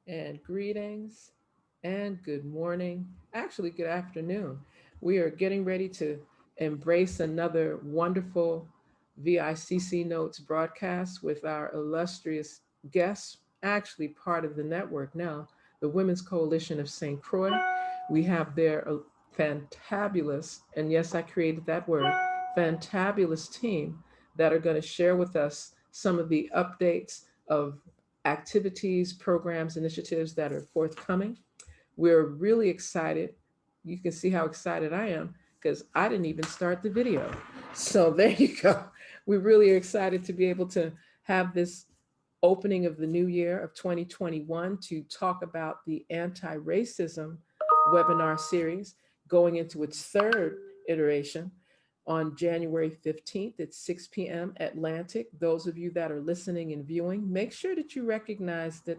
And greetings and good morning. Actually, good afternoon. We are getting ready to embrace another wonderful VICC Notes broadcast with our illustrious guests, actually part of the network now, the Women's Coalition of St. Croix. We have their fantabulous, and yes, I created that word, fantabulous team that are going to share with us some of the updates of activities, programs, initiatives that are forthcoming. We're really excited. You can see how excited I am because I didn't even start the video. So there you go. We really are excited to be able to have this opening of the new year of 2021 to talk about the anti-racism webinar series going into its third iteration on January 15th at 6 p.m. Atlantic. Those of you that are listening and viewing, make sure that you recognize that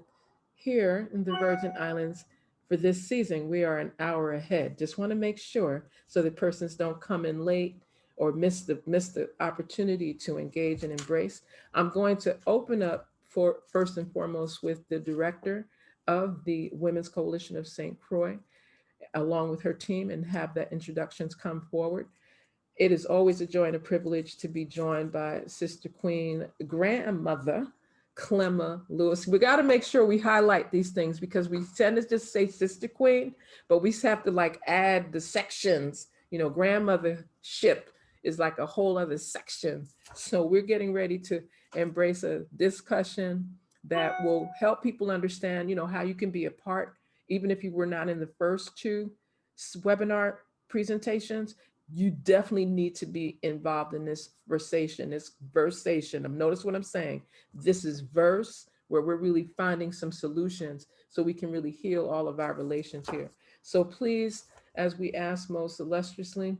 here in the Virgin Islands for this season, we are an hour ahead. Just want to make sure so that persons don't come in late or miss the opportunity to engage and embrace. I'm going to open up for first and foremost with the director of the Women's Coalition of St. Croix, along with her team, and have that introductions come forward. It is always a joy and a privilege to be joined by Sister Queen Grandmother Clemma Lewis. We got to make sure we highlight these things because we tend to just say Sister Queen, but we have to like add the sections. Grandmother ship is like a whole other section. So we're getting ready to embrace a discussion that will help people understand, how you can be a part, even if you were not in the first two webinar presentations. You definitely need to be involved in this versation. Notice what I'm saying. This is verse where we're really finding some solutions so we can really heal all of our relations here. So please, as we ask most illustriously,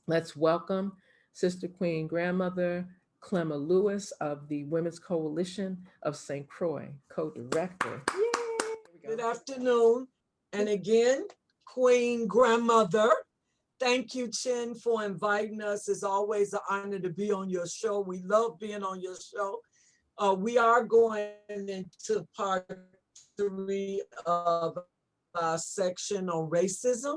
let's welcome Sister Queen Grandmother Clemma Lewis of the Women's Coalition of St. Croix, co-director. Yay! Good afternoon. And again, Queen Grandmother. Thank you, Chin, for inviting us. It's always an honor to be on your show. We love being on your show. We are going into part 3 of our section on racism,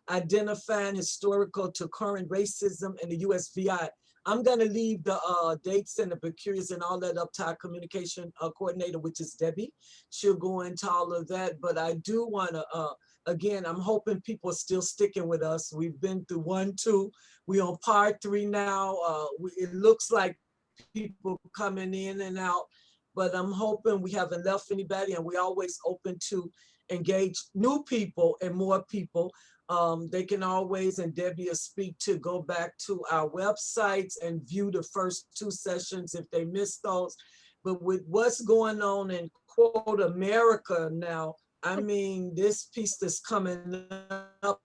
identifying historical to current racism in the USVI. I'm going to leave the dates and the peculiars and all that up to our communication coordinator, which is Debbie. She'll go into all of that. But I do want to, again, I'm hoping people are still sticking with us. We've been through 1, 2. We're on part 3 now. It looks like people coming in and out, but I'm hoping we haven't left anybody, and we're always open to engage new people and more people. They can always, and Debbie will speak to, go back to our websites and view the first 2 sessions if they missed those. But with what's going on in quote America now, I mean, this piece that's coming up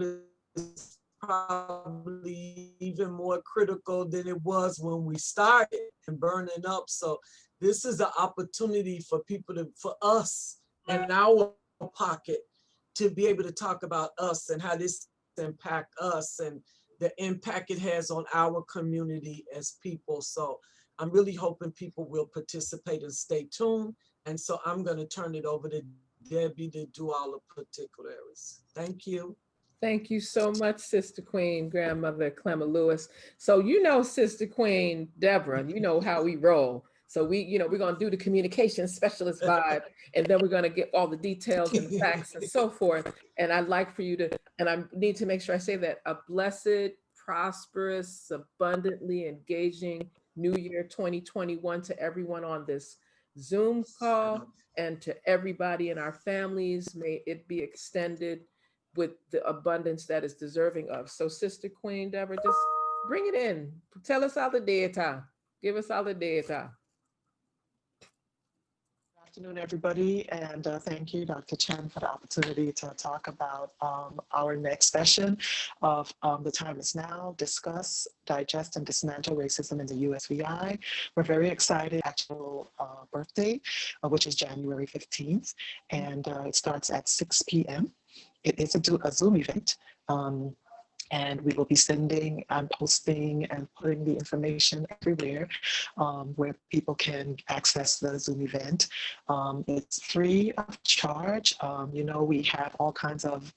is probably even more critical than it was when we started and burning up. So this is an opportunity for people for us in our pocket to be able to talk about us and how this impact us and the impact it has on our community as people. So I'm really hoping people will participate and stay tuned. And so I'm going to turn it over to Debbie to do all the particulars. Thank you. Thank you so much, Sister Queen Grandmother Clemma Lewis. So Sister Queen Deborah, you know how we roll. So we're going to do the communication specialist vibe, and then we're going to get all the details and facts and so forth. And I'd like for you to, and I need to make sure I say that, a blessed, prosperous, abundantly engaging New Year 2021 to everyone on this Zoom call and to everybody in our families. May it be extended with the abundance that is deserving of. So Sister Queen Deborah, just bring it in. Tell us all the data. Give us all the data. Good afternoon, everybody, and thank you, Dr. Chen, for the opportunity to talk about our next session of The Time Is Now, Discuss, Digest, and Dismantle Racism in the USVI. We're very excited. Actual birthday, which is January 15th, and it starts at 6 p.m. It is a Zoom event. And we will be sending and posting and putting the information everywhere where people can access the Zoom event. It's free of charge. We have all kinds of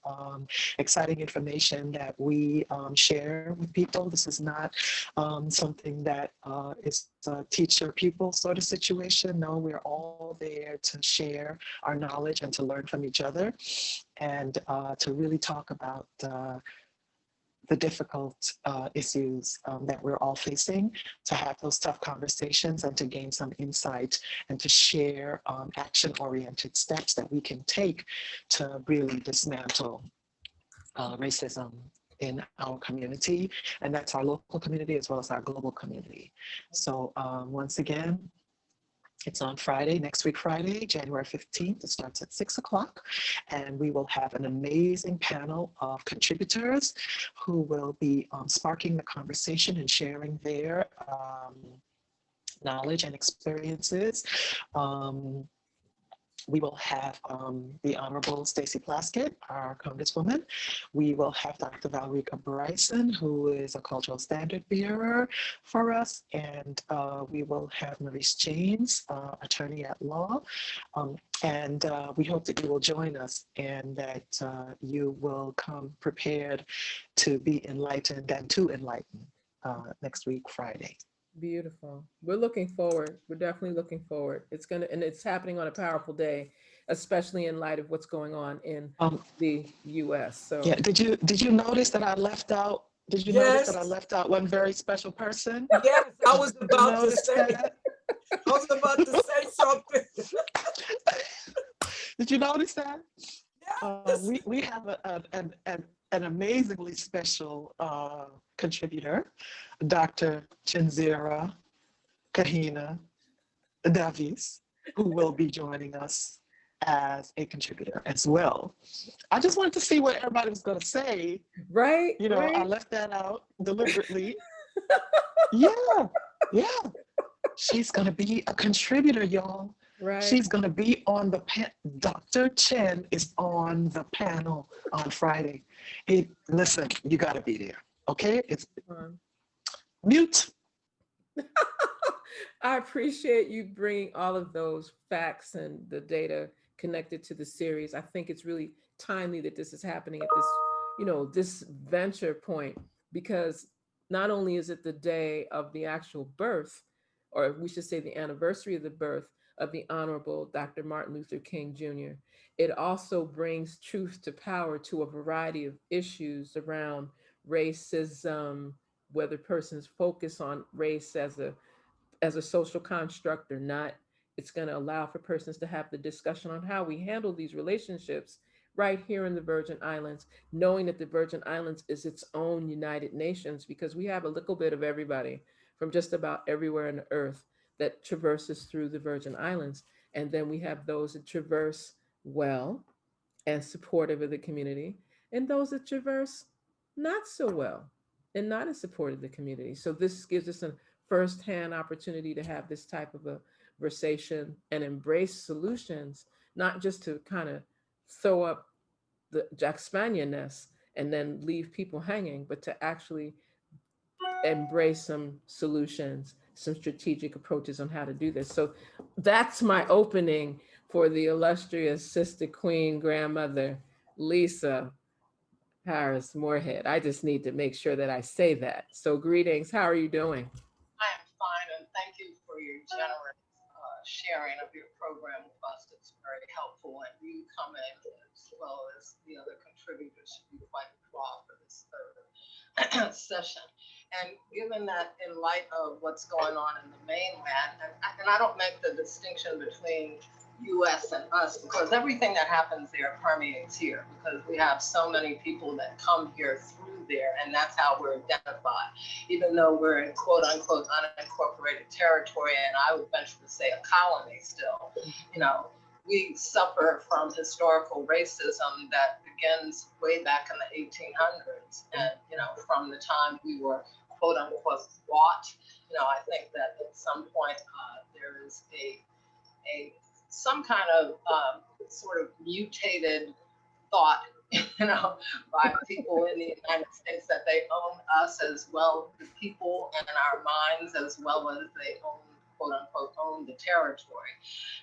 exciting information that we share with people. This is not something that is a teacher-pupil sort of situation. No, we're all there to share our knowledge and to learn from each other, and to really talk about the difficult issues that we're all facing, to have those tough conversations and to gain some insight and to share action-oriented steps that we can take to really dismantle racism in our community. And that's our local community as well as our global community. So once again, it's on Friday, next week, Friday, January 15th. It starts at 6 o'clock. And we will have an amazing panel of contributors who will be sparking the conversation and sharing their knowledge and experiences. We will have the Honorable Stacey Plaskett, our Congresswoman. We will have Dr. Valrika Bryson, who is a cultural standard bearer for us. And we will have Maurice James, attorney at law. And we hope that you will join us and that you will come prepared to be enlightened and to enlighten next week, Friday. Beautiful. We're looking forward. We're definitely looking forward. And it's happening on a powerful day, especially in light of what's going on in the US. So yeah, did you notice that I left out? Did you notice that I left out one very special person? Yes, I was about to say that. I was about to say something. Did you notice that? Yes. We have an amazingly special contributor, Dr. Chinzira Kahina Davis, who will be joining us as a contributor as well. I just wanted to see what everybody was going to say. Right. Right. I left that out deliberately. Yeah. She's going to be a contributor, y'all. Right. She's going to be on the Dr. Chen is on the panel on Friday. Listen, you got to be there. Okay? It's mute. I appreciate you bringing all of those facts and the data connected to the series. I think it's really timely that this is happening at this, this venture point, because not only is it the day of the actual birth, or we should say the anniversary of the birth of the Honorable Dr. Martin Luther King Jr., it also brings truth to power to a variety of issues around racism, whether persons focus on race as a social construct or not. It's going to allow for persons to have the discussion on how we handle these relationships right here in the Virgin Islands, knowing that the Virgin Islands is its own United Nations, because we have a little bit of everybody from just about everywhere on the earth that traverses through the Virgin Islands. And then we have those that traverse well and supportive of the community, and those that traverse not so well and not as supportive of the community. So this gives us a firsthand opportunity to have this type of a conversation and embrace solutions, not just to kind of throw up the Jack Spanier nest and then leave people hanging, but to actually embrace some solutions, some strategic approaches on how to do this. So that's my opening for the illustrious sister queen grandmother, Lisa Harris Moorhead. I just need to make sure that I say that. So greetings, how are you doing? I am fine, and thank you for your generous sharing of your program with us. It's very helpful, and you come in as well as the other contributors should be quite proud for this third session. And given that in light of what's going on in the mainland, and I don't make the distinction between US and us, because everything that happens there permeates here, because we have so many people that come here through there, and that's how we're identified. Even though we're in quote unquote unincorporated territory, and I would venture to say a colony still, we suffer from historical racism that begins way back in the 1800s. And, from the time we were quote unquote bought, I think that at some point there is some kind of sort of mutated thought by people in the United States, that they own us as well, the people and our minds, as well as they own, quote unquote, own the territory.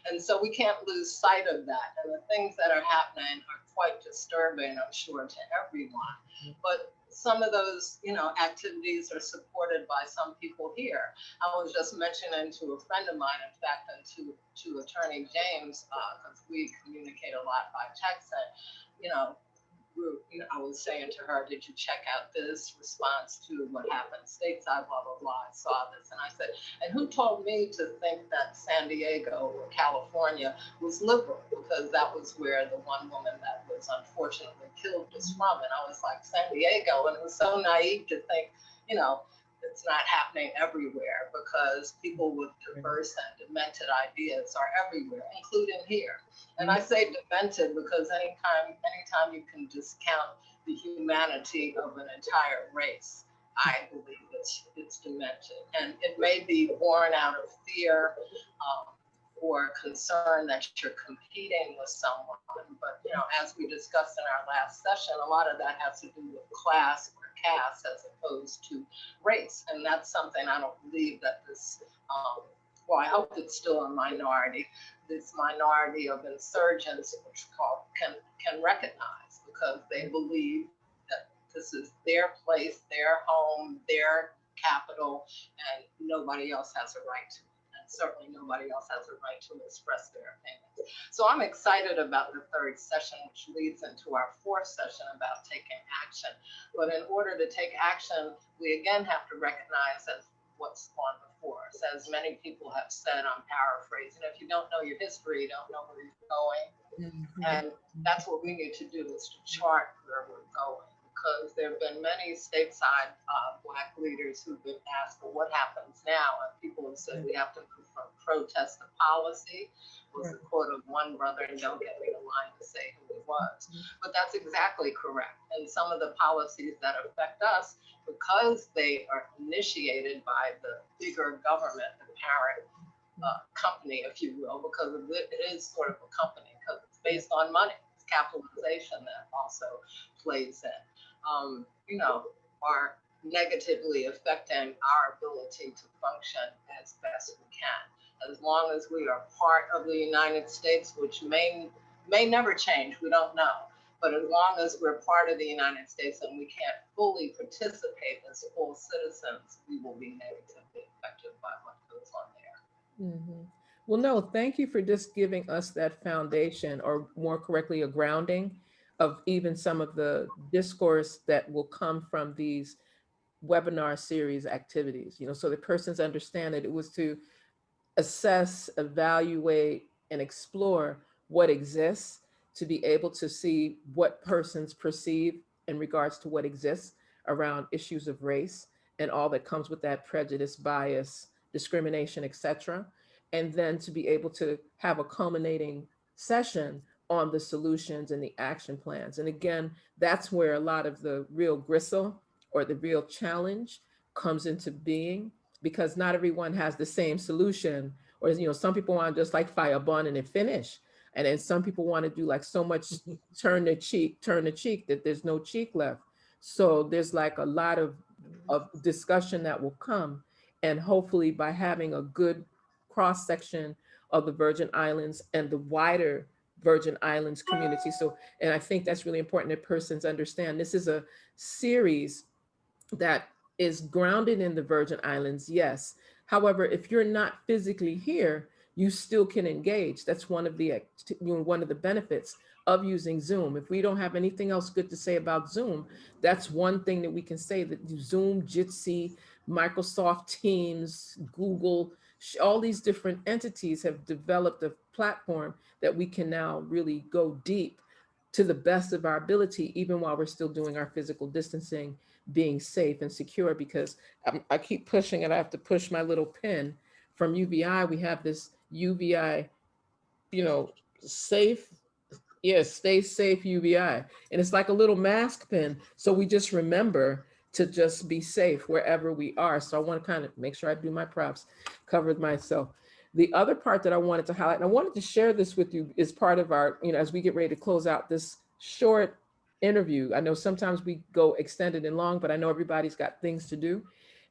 And so we can't lose sight of that. And the things that are happening are quite disturbing, I'm sure, to everyone. But some of those, activities are supported by some people here. I was just mentioning to a friend of mine, in fact, and to Attorney James, because we communicate a lot by text, and, I was saying to her, did you check out this response to what happened stateside, blah, blah, blah. I saw this. And I said, and who told me to think that San Diego or California was liberal? Because that was where the one woman that was unfortunately killed was from. And I was like, San Diego. And it was so naive to think, it's not happening everywhere, because people with diverse and demented ideas are everywhere, including here. And I say demented because anytime you can discount the humanity of an entire race, I believe it's demented. And it may be born out of fear or concern that you're competing with someone. But, as we discussed in our last session, a lot of that has to do with class or caste as opposed to race. And that's something I don't believe that this, I hope it's still a minority, this minority of insurgents, which can recognize, because they believe that this is their place, their home, their capital, and nobody else has a right to. Certainly nobody else has a right to express their opinions. So I'm excited about the third session, which leads into our fourth session about taking action. But in order to take action, we again have to recognize as what's gone before us. As many people have said, I'm paraphrasing, if you don't know your history, you don't know where you're going. And that's what we need to do, is to chart where we're going. Because there have been many stateside Black leaders who've been asked, well, what happens now? And people have said we have to move from protest to policy. Was the quote of one brother, and don't get me the line to say who it was. But that's exactly correct. And some of the policies that affect us, because they are initiated by the bigger government, the parent company, if you will, because it is sort of a company, because it's based on money. It's capitalization that also plays in. Are negatively affecting our ability to function as best we can. As long as we are part of the United States, which may never change, we don't know. But as long as we're part of the United States and we can't fully participate as full citizens, we will be negatively affected by what goes on there. Well, no, thank you for just giving us that foundation, or more correctly, a grounding of even some of the discourse that will come from these webinar series activities, so the persons understand that it was to assess, evaluate, and explore what exists, to be able to see what persons perceive in regards to what exists around issues of race and all that comes with that: prejudice, bias, discrimination, etc. And then to be able to have a culminating session on the solutions and the action plans. And again, that's where a lot of the real gristle or the real challenge comes into being, because not everyone has the same solution. Or, some people want to just like fire a bun and then finish. And then some people want to do like so much turn the cheek that there's no cheek left. So there's like a lot of discussion that will come. And hopefully by having a good cross section of the Virgin Islands and the wider Virgin Islands community. So, and I think that's really important that persons understand this is a series that is grounded in the Virgin Islands, yes. However, if you're not physically here, you still can engage. That's one of the benefits of using Zoom. If we don't have anything else good to say about Zoom, that's one thing that we can say, that Zoom, Jitsi, Microsoft Teams, Google, all these different entities have developed a platform that we can now really go deep to the best of our ability, even while we're still doing our physical distancing, being safe and secure. Because I keep pushing it. I have to push my little pin from UVI. We have this UVI, safe. Yes, stay safe UVI. And it's like a little mask pin. So we just remember to just be safe wherever we are. So I want to kind of make sure I do my props, covered myself. The other part that I wanted to highlight, and I wanted to share this with you, is part of our, as we get ready to close out this short interview. I know sometimes we go extended and long, but I know everybody's got things to do.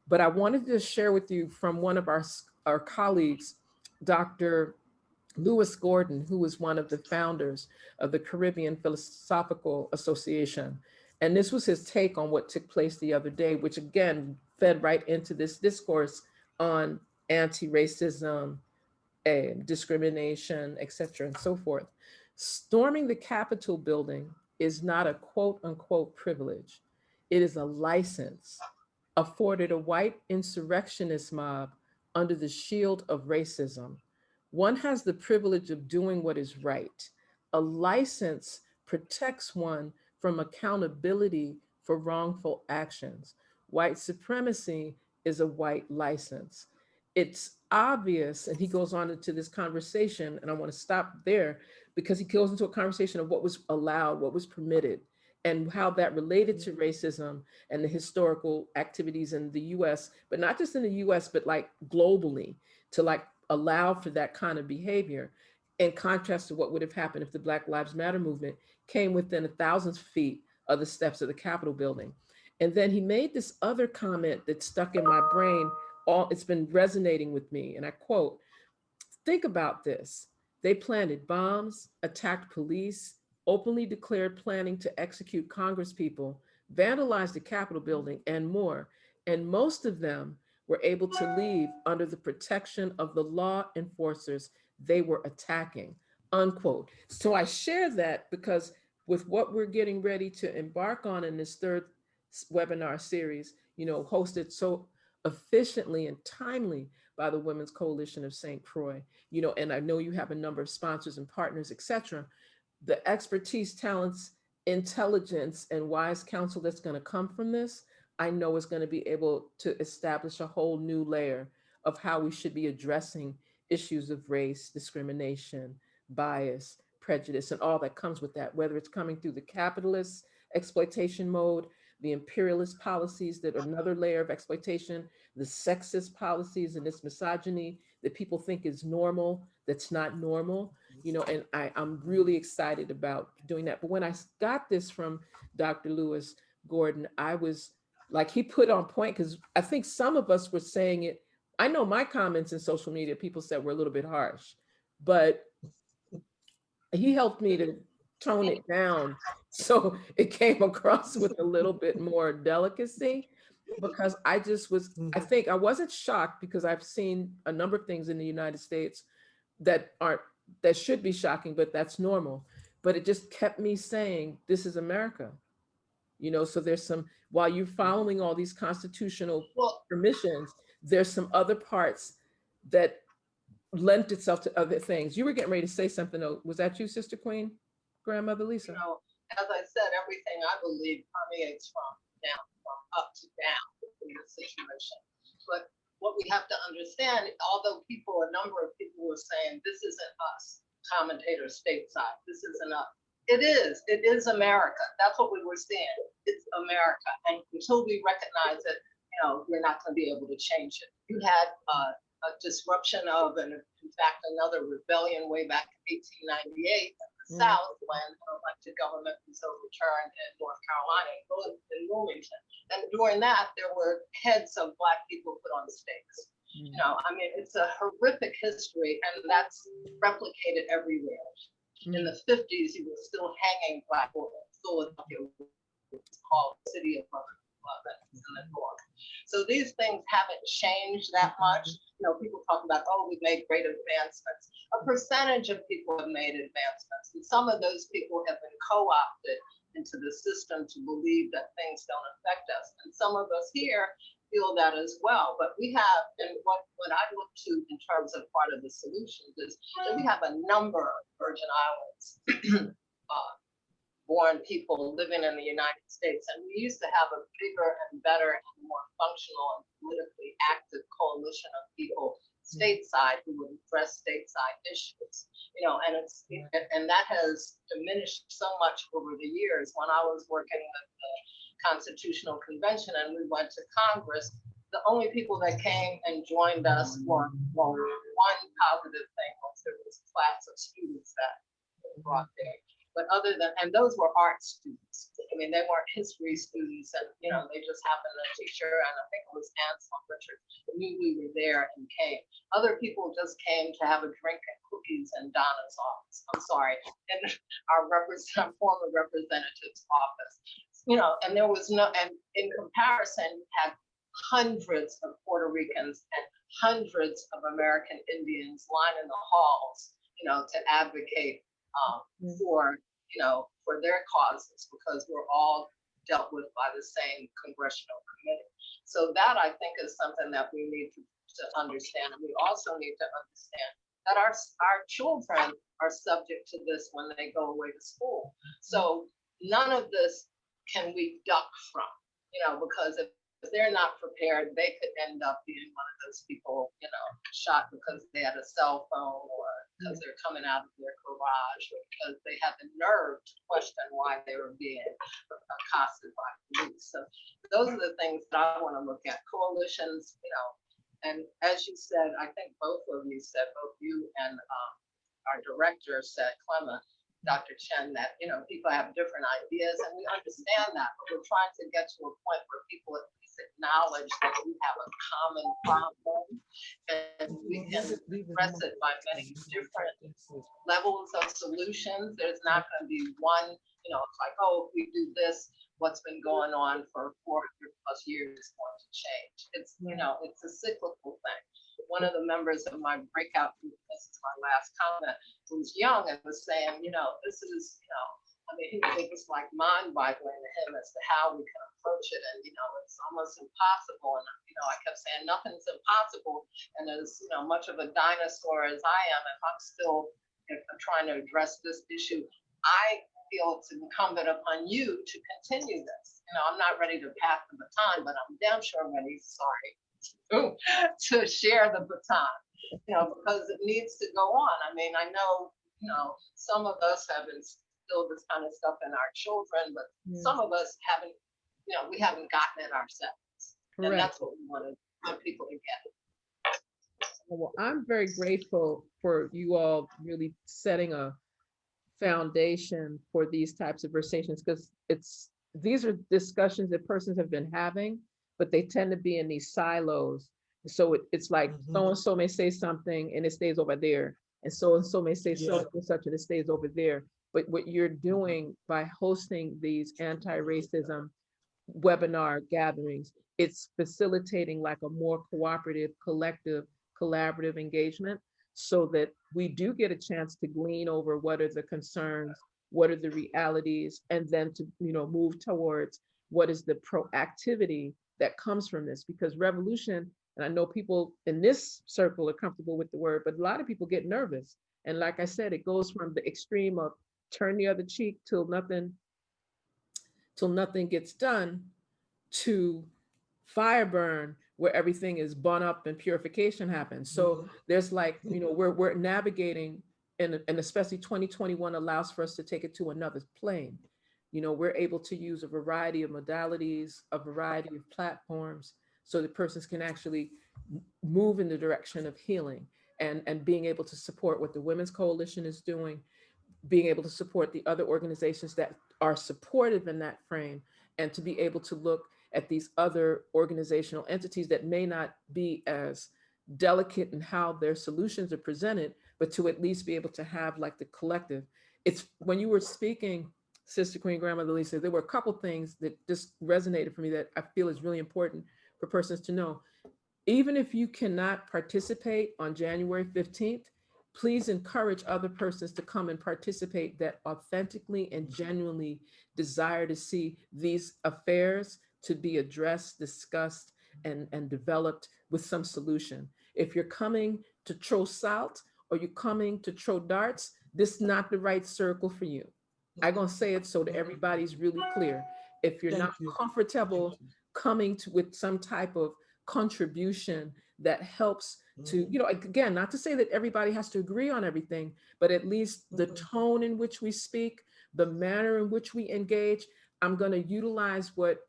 But I wanted to share with you from one of our colleagues, Dr. Lewis Gordon, who was one of the founders of the Caribbean Philosophical Association. And this was his take on what took place the other day, which again fed right into this discourse on anti-racism, discrimination, etc., and so forth. Storming the Capitol building is not a quote unquote privilege, it is a license afforded a white insurrectionist mob under the shield of racism. One has the privilege of doing what is right. A license protects one from accountability for wrongful actions. White supremacy is a white license. It's obvious, and he goes on into this conversation, and I want to stop there because he goes into a conversation of what was allowed, what was permitted, and how that related to racism and the historical activities in the US, but not just in the US, but like globally, to like allow for that kind of behavior, in contrast to what would have happened if the Black Lives Matter movement came within 1,000 feet of the steps of the Capitol building. And then he made this other comment that stuck in my brain. It's been resonating with me. And I quote, think about this. They planted bombs, attacked police, openly declared planning to execute Congresspeople, vandalized the Capitol building, and more. And most of them were able to leave under the protection of the law enforcers they were attacking, unquote. So I share that because with what we're getting ready to embark on in this third webinar series, hosted so efficiently and timely by the Women's Coalition of St. Croix, and I know you have a number of sponsors and partners, etc. The expertise, talents, intelligence, and wise counsel that's going to come from this, I know is going to be able to establish a whole new layer of how we should be addressing issues of race, discrimination, bias, prejudice, and all that comes with that, whether it's coming through the capitalist exploitation mode, the imperialist policies that are another layer of exploitation, the sexist policies and this misogyny that people think is normal, that's not normal, and I'm really excited about doing that. But when I got this from Dr. Lewis Gordon, I was like, he put on point, because I think some of us were saying it. I know my comments in social media, people said were a little bit harsh, but he helped me to tone it down so it came across with a little bit more delicacy, because I just was, I think I wasn't shocked, because I've seen a number of things in the United States that should be shocking, but that's normal. But it just kept me saying, this is America. So there's some, while you're following all these constitutional permissions, there's some other parts that lent itself to other things. You were getting ready to say something, though. Was that you, Sister Queen? Grandmother Lisa? As I said, everything I believe permeates from up to down in the situation. But what we have to understand, although a number of people were saying, this isn't us, commentators stateside, this isn't us. It is America. That's what we were saying. It's America. And until we recognize it, we're not going to be able to change it. You had a disruption of, and in fact, another rebellion way back in 1898 in the South, when an elected government was overturned in North Carolina, in Wilmington. And during that, there were heads of Black people put on stakes. It's a horrific history, and that's replicated everywhere. In the 50s, he was still hanging Black women. Philadelphia was called the city of Love in the north. So these things haven't changed that much. People talk about, we've made great advancements. A percentage of people have made advancements, and some of those people have been co-opted into the system to believe that things don't affect us. And some of us here feel that as well. But we have, and what I look to in terms of part of the solutions is that we have a number of Virgin Islands born people living in the United States. And we used to have a bigger and better and more functional and politically active coalition of people stateside who would address stateside issues. And that has diminished so much over the years. When I was working with the Constitutional Convention and we went to Congress, the only people that came and joined us were, one positive thing was there was a class of students that brought there. But other than, and those were art students. I mean, they weren't history students, and they just happened, a teacher, and I think it was Ansel Richard, knew we were there and came. Other people just came to have a drink and cookies in Donna's office. I'm sorry, in our former representative's office. And there was no, and in comparison, you had hundreds of Puerto Ricans and hundreds of American Indians lining the halls, to advocate for their causes, because we're all dealt with by the same congressional committee. So that, I think, is something that we need to understand. And we also need to understand that our children are subject to this when they go away to school. So none of this can we duck from, because if they're not prepared, they could end up being one of those people, shot because they had a cell phone, or because they're coming out of their garage, or because they had the nerve to question why they were being accosted by police. So those are the things that I want to look at. Coalitions, and as you said, I think both of you said, both you and our director said, Clemma, Dr. Chen, that people have different ideas, and we understand that, but we're trying to get to a point where people at least acknowledge that we have a common problem, and we can address it by many different levels of solutions. There's not going to be one, it's like, oh, if we do this, what's been going on for 400 plus years is going to change. It's, it's a cyclical thing. One of the members of my breakout group, this is my last comment, was young and was saying, this is, it was like mind-boggling to him as to how we can approach it. And, it's almost impossible. And, I kept saying nothing's impossible. And as, much of a dinosaur as I am, if I'm still trying to address this issue, I feel it's incumbent upon you to continue this. I'm not ready to pass the baton, but I'm damn sure ready, to share the baton, because it needs to go on. I mean, I know, some of us have instilled this kind of stuff in our children, but some of us haven't, we haven't gotten it ourselves. Correct. And that's what we want people to get. Well, I'm very grateful for you all really setting a foundation for these types of conversations, because these are discussions that persons have been having, but they tend to be in these silos. So it's like so-and-so may say something and it stays over there, and so may say such and such and it stays over there. But what you're doing by hosting these anti-racism webinar gatherings, it's facilitating like a more cooperative, collective, collaborative engagement, so that we do get a chance to glean over what are the concerns, what are the realities, and then to move towards what is the proactivity that comes from this. Because revolution, and I know people in this circle are comfortable with the word, but a lot of people get nervous. And like I said, it goes from the extreme of turn the other cheek till nothing gets done, to fire burn, where everything is bun up and purification happens. So there's like, we're navigating, and especially 2021 allows for us to take it to another plane. We're able to use a variety of modalities, a variety of platforms, so that persons can actually move in the direction of healing, and being able to support what the Women's Coalition is doing, being able to support the other organizations that are supportive in that frame, and to be able to look at these other organizational entities that may not be as delicate in how their solutions are presented, but to at least be able to have like the collective. It's when you were speaking, Sister Queen Grandmother Lisa, there were a couple things that just resonated for me that I feel is really important for persons to know. Even if you cannot participate on January 15th, please encourage other persons to come and participate that authentically and genuinely desire to see these affairs to be addressed, discussed, and developed with some solution. If you're coming to throw salt or you're coming to throw darts, this is not the right circle for you. I'm gonna say it so that everybody's really clear. If you're not comfortable coming with some type of contribution that helps to, again, not to say that everybody has to agree on everything, but at least the tone in which we speak, the manner in which we engage. I'm going to utilize what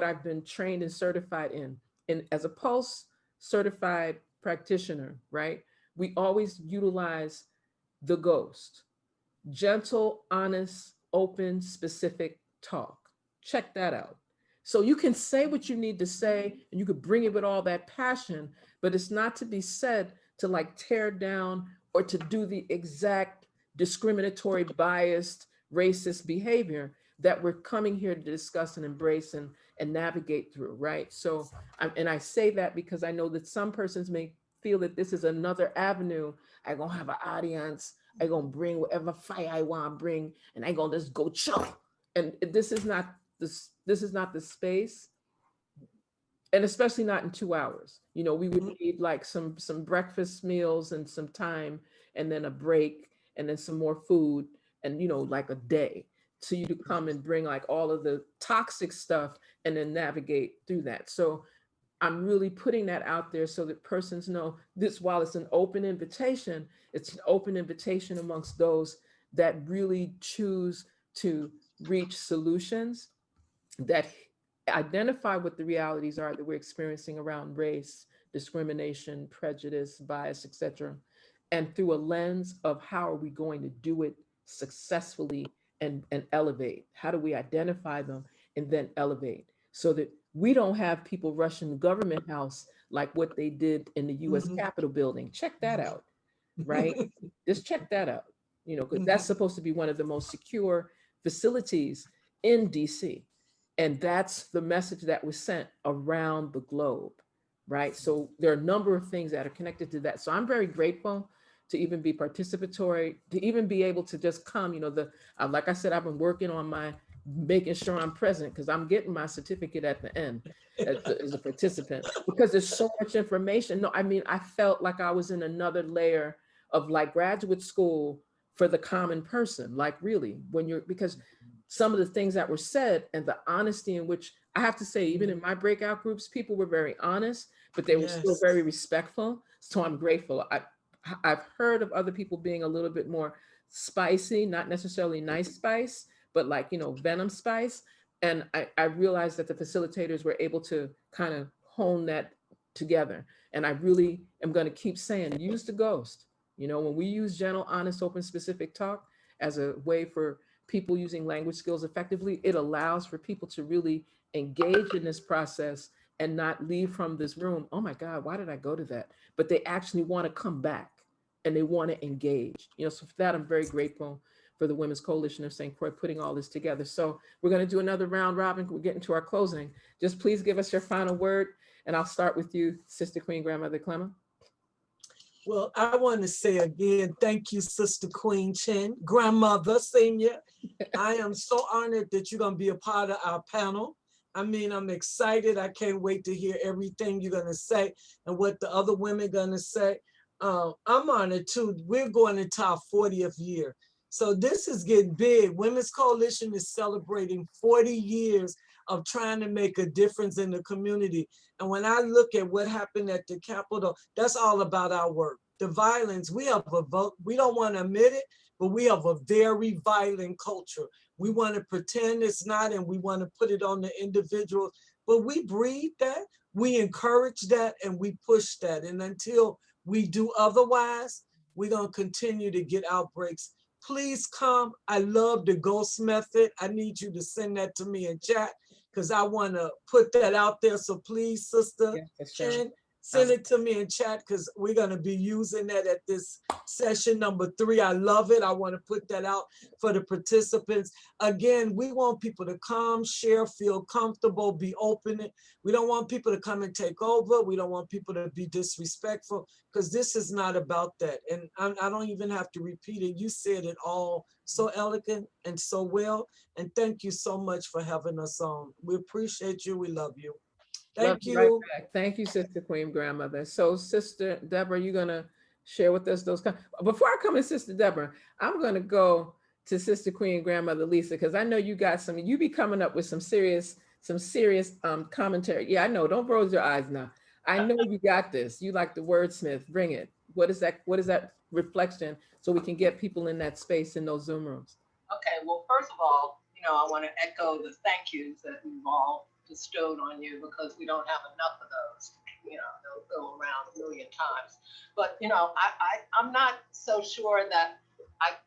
I've been trained and certified in. And as a Pulse certified practitioner, right? We always utilize the ghost, gentle, honest, open, specific talk. Check that out. So you can say what you need to say and you could bring it with all that passion, but it's not to be said to like tear down or to do the exact discriminatory, biased, racist behavior that we're coming here to discuss and embrace and navigate through, right? So, and I say that because I know that some persons may feel that this is another avenue. I gonna have an audience. I gonna bring whatever fire I want to bring, and I gonna just go chop. And this is not this. This is not the space, and especially not in 2 hours. You know, we would need like some breakfast meals and some time, and then a break, and then some more food, and like a day, so you to come and bring like all of the toxic stuff, and then navigate through that. So I'm really putting that out there so that persons know this, while it's an open invitation, it's an open invitation amongst those that really choose to reach solutions that identify what the realities are that we're experiencing around race, discrimination, prejudice, bias, etc. And through a lens of how are we going to do it successfully and elevate? How do we identify them and then elevate so that we don't have people rushing the government house like what they did in the US Capitol building? Check that out, right? Just check that out, because that's supposed to be one of the most secure facilities in DC. And that's the message that was sent around the globe, right? So there are a number of things that are connected to that. So I'm very grateful to even be participatory, to even be able to just come, like I said, I've been working on my making sure I'm present because I'm getting my certificate at the end as a participant because there's so much information. No, I mean, I felt like I was in another layer of like graduate school for the common person, like really because some of the things that were said and the honesty in which I have to say, even in my breakout groups, people were very honest, but they were still very respectful. So I'm grateful. I've heard of other people being a little bit more spicy, not necessarily nice spice, but like, venom spice. And I realized that the facilitators were able to kind of hone that together. And I really am going to keep saying, use the ghost. When we use gentle, honest, open, specific talk as a way for people using language skills effectively, it allows for people to really engage in this process and not leave from this room, oh my God, why did I go to that? But they actually want to come back and they want to engage. So for that, I'm very grateful for the Women's Coalition of St. Croix putting all this together. So we're going to do another round robin. We're getting to our closing. Just please give us your final word. And I'll start with you, Sister Queen Grandmother Clemma. Well, I want to say again, thank you, Sister Queen Chen, Grandmother Senior. I am so honored that you're going to be a part of our panel. I mean, I'm excited. I can't wait to hear everything you're going to say and what the other women are going to say. I'm honored too. We're going into our 40th year. So this is getting big. Women's Coalition is celebrating 40 years of trying to make a difference in the community. And when I look at what happened at the Capitol, that's all about our work. The violence, we have a vote. We don't want to admit it, but we have a very violent culture. We want to pretend it's not, and we want to put it on the individuals, but we breed that, we encourage that, and we push that. And until we do otherwise, we're going to continue to get outbreaks. Please come. I love the ghost method. I need you to send that to me in chat because I want to put that out there. So please, Sister Chen, send it to me in chat because we're going to be using that at this session number 3. I love it. I want to put that out for the participants. Again, we want people to come, share, feel comfortable, be open. We don't want people to come and take over. We don't want people to be disrespectful because this is not about that. And I don't even have to repeat it. You said it all so elegant and so well. And thank you so much for having us on. We appreciate you. We love you. Thank you. Right back. Thank you, Sister Queen Grandmother. So, Sister Deborah, you're gonna share with us those. Before I come to Sister Deborah, I'm gonna go to Sister Queen Grandmother Lisa because I know you got some. You be coming up with some serious commentary. Yeah, I know. Don't roll your eyes now. I know you got this. You like the wordsmith. Bring it. What is that? What is that reflection? So we can get people in that space in those Zoom rooms. Okay. Well, first of all, I want to echo the thank yous that we've all bestowed on you because we don't have enough of those. They'll go around a million times. But I'm not so sure that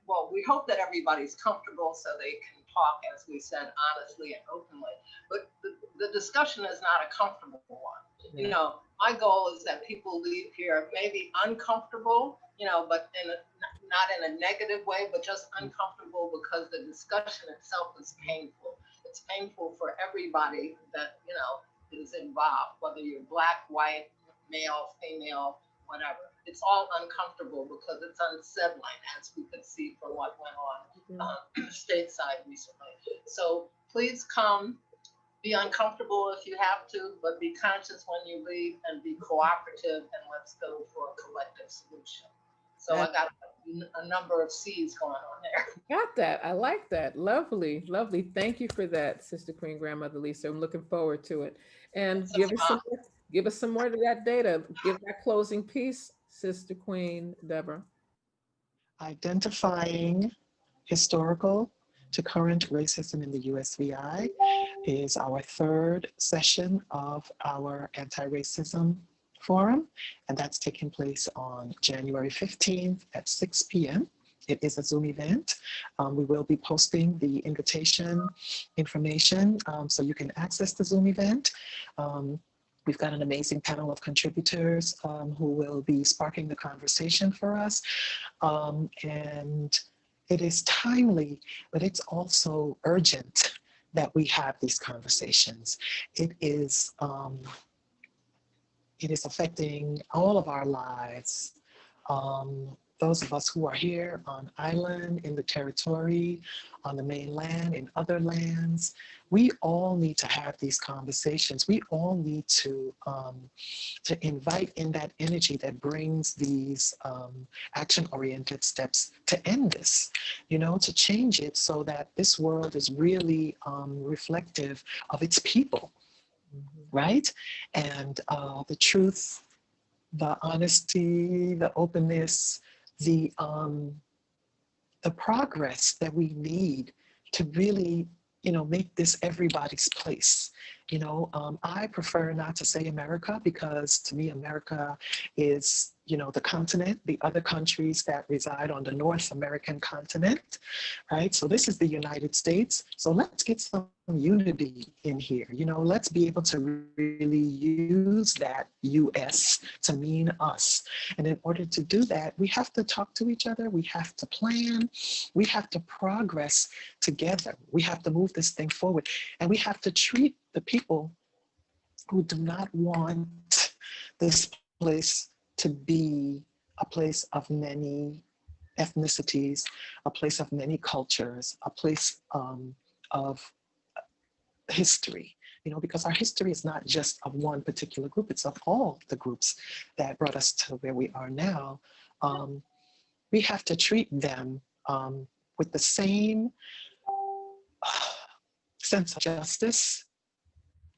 well, we hope that everybody's comfortable so they can talk, as we said, honestly and openly. But the discussion is not a comfortable one. You know, my goal is that people leave here maybe uncomfortable, you know, but not in a negative way, but just uncomfortable because the discussion itself is painful. It's painful for everybody that, you know, is involved, whether you're Black, white, male, female, whatever. It's all uncomfortable because it's unsettling, as we could see from what went on stateside recently. So please come, be uncomfortable if you have to, but be conscious when you leave and be cooperative, and let's go for a collective solution. So I got a number of C's going on there. Got that. I like that. Lovely, lovely. Thank you for that, Sister Queen Grandmother Lisa. I'm looking forward to it. And So, give us some more of that data. Give that closing piece, Sister Queen Deborah. Identifying historical to current racism in the USVI is our third session of our anti-racism forum, and that's taking place on January 15th at 6 p.m. It is a Zoom event. We will be posting the invitation information so you can access the Zoom event. We've got an amazing panel of contributors who will be sparking the conversation for us. And it is timely, but it's also urgent that we have these conversations. It is affecting all of our lives. Those of us who are here on island, in the territory, on the mainland, in other lands, we all need to have these conversations. We all need to invite in that energy that brings these action-oriented steps to end this, you know, to change it so that this world is really reflective of its people, right? And the truth, the honesty, the openness, the progress that we need to really, you know, make this everybody's place. You know, I prefer not to say America because to me, America is, you know, the continent, the other countries that reside on the North American continent, right? So this is the United States. So let's get some unity in here. You know, let's be able to really use that US to mean us. And in order to do that, we have to talk to each other. We have to plan. We have to progress together. We have to move this thing forward. And we have to treat the people who do not want this place to be a place of many ethnicities, a place of many cultures, a place of history, you know, because our history is not just of one particular group, it's of all the groups that brought us to where we are now. We have to treat them with the same sense of justice,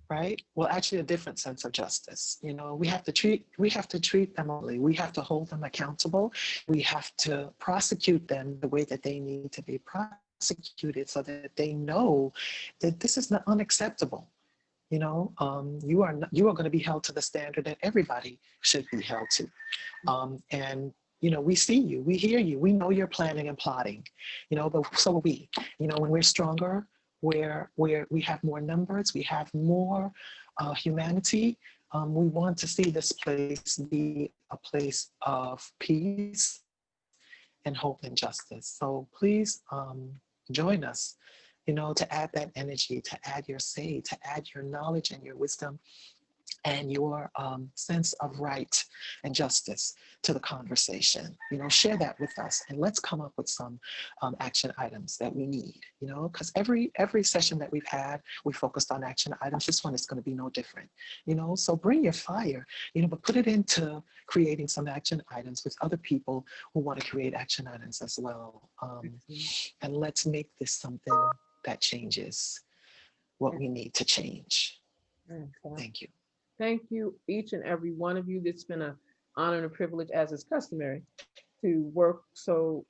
right? Well, actually a different sense of justice. You know, we have to treat them only. We have to hold them accountable. We have to prosecute them the way that they need to be prosecuted so that they know that this is not unacceptable. You know, you are going to be held to the standard that everybody should be held to. And you know, we see you, we hear you, we know you're planning and plotting, you know, but so are we. You know, when we're stronger, where we have more numbers, we have more humanity, we want to see this place be a place of peace and hope and justice. So please join us, you know, to add that energy, to add your say, to add your knowledge and your wisdom and your sense of right and justice to the conversation. You know, share that with us and let's come up with some action items that we need, you know, because every session that we've had, we focused on action items. This one is going to be no different, you know, so bring your fire, you know, but put it into creating some action items with other people who want to create action items as well. And let's make this something that changes what we need to change. Thank you. Thank you, each and every one of you. It's been an honor and a privilege, as is customary, to work so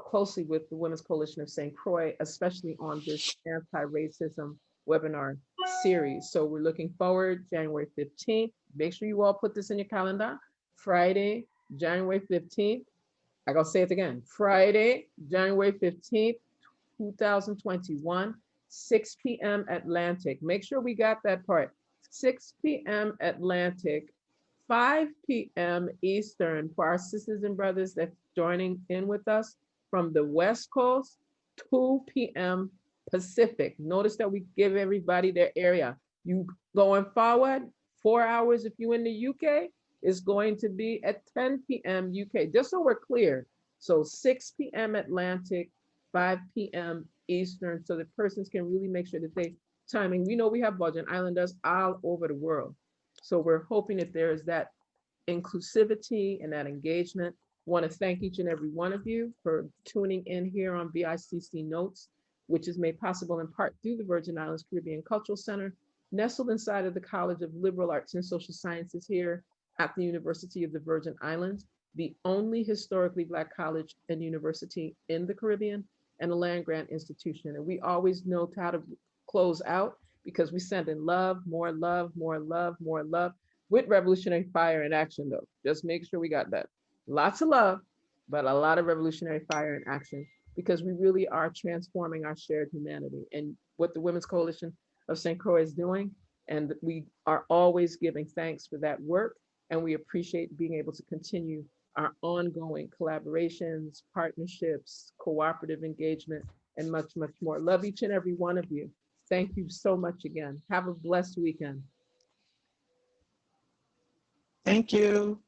closely with the Women's Coalition of St. Croix, especially on this anti-racism webinar series. So we're looking forward, January 15th. Make sure you all put this in your calendar. Friday, January 15th, I gotta say it again. Friday, January 15th, 2021, 6 p.m. Atlantic. Make sure we got that part. 6 p.m. Atlantic, 5 p.m. Eastern for our sisters and brothers that's joining in with us from the West Coast, 2 p.m. Pacific. Notice that we give everybody their area. You going forward, 4 hours if you in the UK, is going to be at 10 p.m. UK, just so we're clear. So 6 p.m. Atlantic, 5 p.m. Eastern, so that persons can really make sure that they timing. We know we have Virgin Islanders all over the world. So we're hoping that there is that inclusivity and that engagement. Want to thank each and every one of you for tuning in here on VICCNotes, which is made possible in part through the Virgin Islands Caribbean Cultural Center, nestled inside of the College of Liberal Arts and Social Sciences here at the University of the Virgin Islands, the only historically Black college and university in the Caribbean, and a land-grant institution. And we always know how to close out because we send in love, more love, more love, more love, with revolutionary fire in action though. Just make sure we got that. Lots of love, but a lot of revolutionary fire in action, because we really are transforming our shared humanity and what the Women's Coalition of St. Croix is doing. And we are always giving thanks for that work. And we appreciate being able to continue our ongoing collaborations, partnerships, cooperative engagement, and much, much more. Love each and every one of you. Thank you so much again. Have a blessed weekend. Thank you.